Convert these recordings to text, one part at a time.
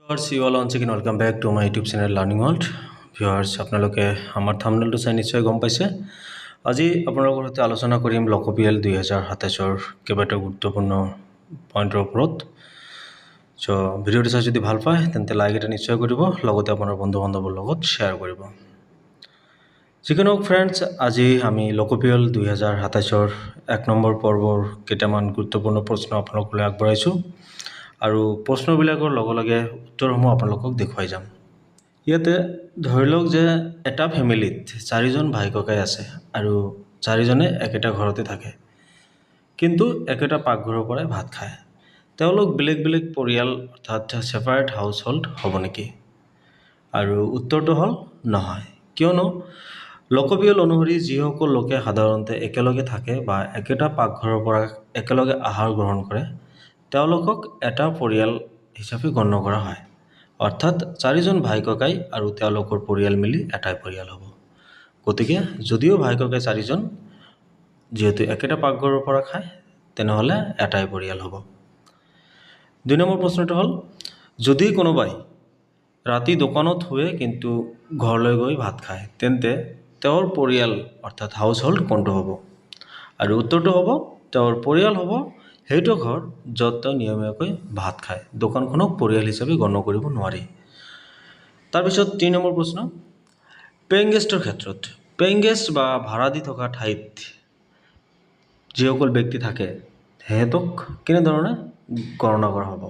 Viewers you all once again welcome back to my YouTube channel Learning World. Viewers আপোনালোকে আমাৰ থাম্বনেইলটো চাই নিশ্চয় গম পাইছে। আজি আপোনালোকৰ সৈতে আলোচনা কৰিম লোকপিএল 2027ৰ কেইবাটাও গুৰুত্বপূৰ্ণ পইণ্টৰ ওপৰত। সো ভিডিঅ'টো চাই যদি ভাল পায় তেন্তে লাইক এটা নিশ্চয় কৰিব, লগতে আপোনাৰ বন্ধু বান্ধৱৰ লগত শ্বেয়াৰ কৰিব। যিকোনো ফ্ৰেণ্ডছ, আজি আমি লোকপিএল 2027ৰ 1 নম্বৰ পৰ্বৰ কেইটামান গুৰুত্বপূৰ্ণ প্ৰশ্ন আপোনালোকলৈ আগবঢ়াইছোঁ আৰু প্ৰশ্নবিলাকৰ লগে লগে উত্তৰসমূহ আপোনালোকক দেখুৱাই যাম। ইয়াতে ধৰি লওক যে এটা ফেমিলিত 4জন ভাই ককাই আছে আৰু 4জনে একেটা ঘৰতে থাকে, কিন্তু একেটা পাকঘৰৰ পৰাই ভাত খায়। তেওঁলোক বেলেগ বেলেগ পৰিয়াল অৰ্থাৎ ছেপাৰেট হাউচ হোল্ড হ'ব নেকি? আৰু উত্তৰটো হ'ল নহয়, কিয়নো লোকপিএল অনুসৰি যিসকল লোকে সাধাৰণতে একেলগে থাকে বা একেটা পাকঘৰৰ পৰা একেলগে আহাৰ গ্ৰহণ কৰে তেওঁলোকক এটা পৰিয়াল হিচাপে গণ্য কৰা হয়। অৰ্থাৎ 4জন ভাই ককাই আৰু তেওঁলোকৰ পৰিয়াল মিলি এটাই পৰিয়াল হ'ব। গতিকে যদিও ভাই ককাই 4জন, যিহেতু একেটা পাকঘৰৰ পৰা খায়, তেনেহ'লে এটাই পৰিয়াল হ'ব। 2 নম্বৰ প্ৰশ্নটো হ'ল, যদি কোনোবাই ৰাতি দোকানত শুৱে কিন্তু ঘৰলৈ গৈ ভাত খায়, তেন্তে তেওঁৰ পৰিয়াল অৰ্থাৎ হাউচ হোল্ড কোনটো হ'ব? আৰু উত্তৰটো হ'ব তেওঁৰ পৰিয়াল হ'ব সেইটো ঘৰ য'ত তেওঁ নিয়মীয়াকৈ ভাত খায়। দোকানখনক পৰিয়াল হিচাপে গণ্য কৰিব নোৱাৰি। তাৰপিছত 3 নম্বৰ প্ৰশ্ন, পেইং গেষ্টৰ ক্ষেত্ৰত পেইং গেষ্ট বা ভাড়া দি থকা ঠাইত যিসকল ব্যক্তি থাকে সিহঁতক কেনেধৰণে গণনা কৰা হ'ব?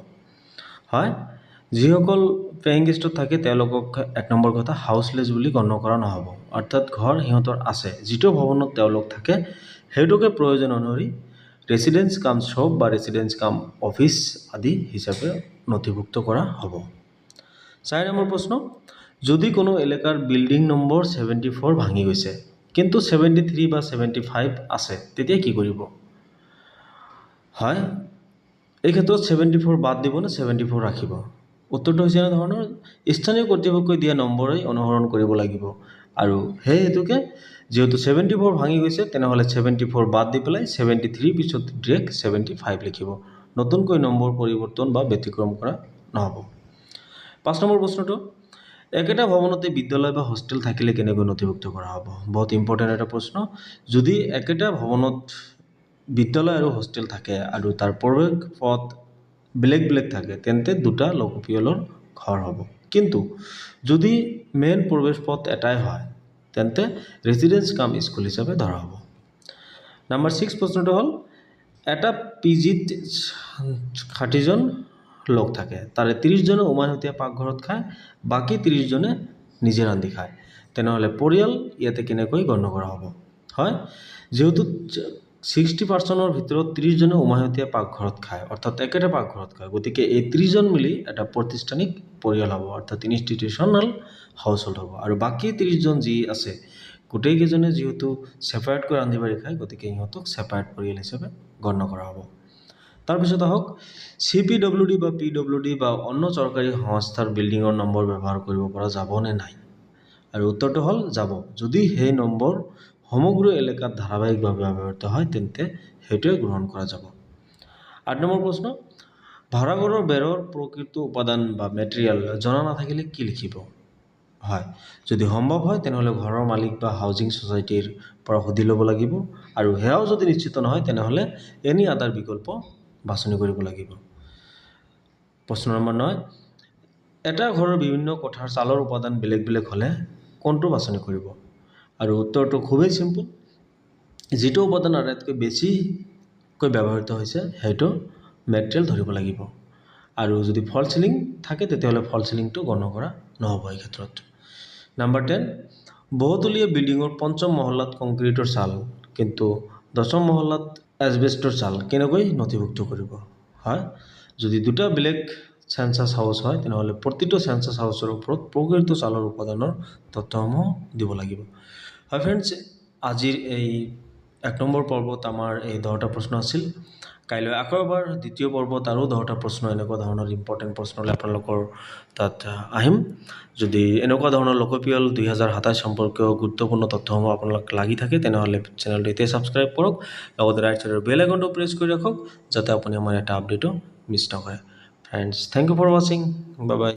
হয়, যিসকল পেইং গেষ্টত থাকে তেওঁলোকক 1 নম্বৰ কথা হাউচলেছ বুলি গণ্য কৰা নহ'ব। অৰ্থাৎ ঘৰ সিহঁতৰ আছে, যিটো ভৱনত তেওঁলোক থাকে সেইটোকে প্ৰয়োজন অনুসৰি ৰেচিডেন্স কাম শ্বপ বা ৰেচিডেন্স কাম অফিচ আদি হিচাপে নথিভুক্ত কৰা হ'ব। 4 নম্বৰ প্ৰশ্ন, যদি কোনো এলেকাৰ বিল্ডিং নম্বৰ 74 ভাঙি গৈছে কিন্তু 73 বা 75 আছে, তেতিয়া কি কৰিব? হয়, এই ক্ষেত্ৰত 74 বাদ দিব নে 74 ৰাখিব? উত্তৰটো হৈছে এনে ধৰণৰ, স্থানীয় কৰ্তৃপক্ষই দিয়া নম্বৰেই অনুসৰণ কৰিব লাগিব আৰু সেই হেতুকে যেহেতু 74 ভাঙি গৈছে তেনেহ'লে 74 বাদ দি পেলাই 73 পিছত ডিৰেক্ট 75 লিখিব। নতুনকৈ নম্বৰ পৰিৱৰ্তন বা ব্যতিক্ৰম কৰা নহ'ব। 5 নম্বৰ প্ৰশ্নটো, একেটা ভৱনতে বিদ্যালয় বা হোষ্টেল থাকিলে কেনেকৈ নথিভুক্ত কৰা হ'ব? বহুত ইম্পৰ্টেণ্ট এটা প্ৰশ্ন। যদি একেটা ভৱনত বিদ্যালয় আৰু হোষ্টেল থাকে আৰু তাৰ প্ৰৱেশ পথ বেলেগ বেলেগ থাকে তেন্তে দুটা লোকপিএলৰ ঘৰ হ'ব। কিন্তু যদি মেইন প্ৰৱেশ পথ এটাই হয় তেন্তে ৰেচিডেন্স কাম স্কুল হিচাপে ধৰা হ'ব। নম্বৰ 6 প্ৰশ্নটো হ'ল, এটা পিজিত 60জন লোক থাকে, তাৰে 30জনে উমৈহতীয়া পাকঘৰত খায়, বাকী 30জনে নিজে ৰান্ধি খায়, তেনেহ'লে পৰিয়াল ইয়াতে কেনেকৈ গণ্য কৰা হ'ব? হয়, যেহেতু 60%ৰ ভিতৰত 30জনে উমৈহতীয়া পাকঘৰত খায় অৰ্থাৎ একেটা পাকঘৰত খায়, গতিকে এই 30জন মিলি এটা প্ৰতিষ্ঠানিক পৰিয়াল হ'ব অৰ্থাৎ ইনষ্টিটিউচনেল হাউচ হোল্ড হ'ব। আৰু বাকী 30জন যি আছে গোটেইকেইজনে যিহেতু ছেপাৰেটকৈ ৰান্ধি বাঢ়ি খায়, গতিকে সিহঁতক ছেপাৰেট পৰিয়াল হিচাপে গণ্য কৰা হ'ব। তাৰপিছত আহক, CPWD বা PWD বা অন্য চৰকাৰী সংস্থাৰ বিল্ডিঙৰ নম্বৰ ব্যৱহাৰ কৰিব পৰা যাব নে নাই? আৰু উত্তৰটো হ'ল যাব। যদি সেই নম্বৰ সমগ্ৰ এলেকাত ধাৰাবাহিকভাৱে ব্যৱহৃত হয় তেন্তে সেইটোৱে গ্ৰহণ কৰা যাব। 8 নম্বৰ প্ৰশ্ন, ভাড়াঘৰৰ বেৰৰ প্ৰকৃত উপাদান বা মেটেৰিয়েল জনা নাথাকিলে কি লিখিব? হয়, যদি সম্ভৱ হয় তেনেহ'লে ঘৰৰ মালিক বা হাউজিং ছ'চাইটিৰ পৰা সুধি ল'ব লাগিব আৰু সেয়াও যদি নিশ্চিত নহয় তেনেহ'লে এনি আদাৰ বিকল্প বাছনি কৰিব লাগিব। প্ৰশ্ন নম্বৰ 9, এটা ঘৰৰ বিভিন্ন কোঠাৰ চালৰ উপাদান বেলেগ বেলেগ হ'লে কোনটো বাছনি কৰিব? আৰু উত্তৰটো খুবেই চিম্পল, যিটো উপাদান আটাইতকৈ বেছিকৈ ব্যৱহৃত হৈছে সেইটো মেটেৰিয়েল ধৰিব লাগিব। আৰু যদি ফল চিলিং থাকে তেতিয়াহ'লে ফল চিলিংটো গণ্য কৰা নহ'ব এই ক্ষেত্ৰত। নম্বৰ 10, বহুতলীয়া বিল্ডিঙৰ 5ম মহলাত কংক্ৰিটৰ চাল কিন্তু 10ম মহলাত এজবেষ্টৰ চাল কেনেকৈ নথিভুক্ত কৰিব? হয়, যদি দুটা বেলেগ চেঞ্চাছ হাউচ হয় তেনেহ'লে প্ৰতিটো চেঞ্চাছ হাউচৰ ওপৰত প্ৰকৃত চালৰ উপাদানৰ তথ্যসমূহ দিব লাগিব। হয় ফ্ৰেণ্ডছ, আজিৰ এই 1 নম্বৰ পৰ্বত আমাৰ এই 10টা প্ৰশ্ন আছিল। কাইলৈ আকৌ এবাৰ দ্বিতীয় পৰ্বত আৰু 10টা প্ৰশ্ন এনেকুৱা ধৰণৰ ইম্পৰ্টেণ্ট প্ৰশ্নলৈ আপোনালোকৰ তাত আহিম। যদি এনেকুৱা ধৰণৰ লোকপিএল 2027 সম্পৰ্কীয় গুৰুত্বপূৰ্ণ তথ্যসমূহ আপোনালোক লাগি থাকে তেনেহ'লে চেনেলটো এতিয়া ছাবস্ক্ৰাইব কৰক, লগতে ৰাইট ছাইডৰ বেল আইকনটো প্ৰেছ কৰি ৰাখক যাতে আপুনি আমাৰ এটা আপডেটো মিছ নকৰে। ফ্ৰেণ্ডছ, থেংক ইউ ফৰ ৱাচিং, বাই বাই।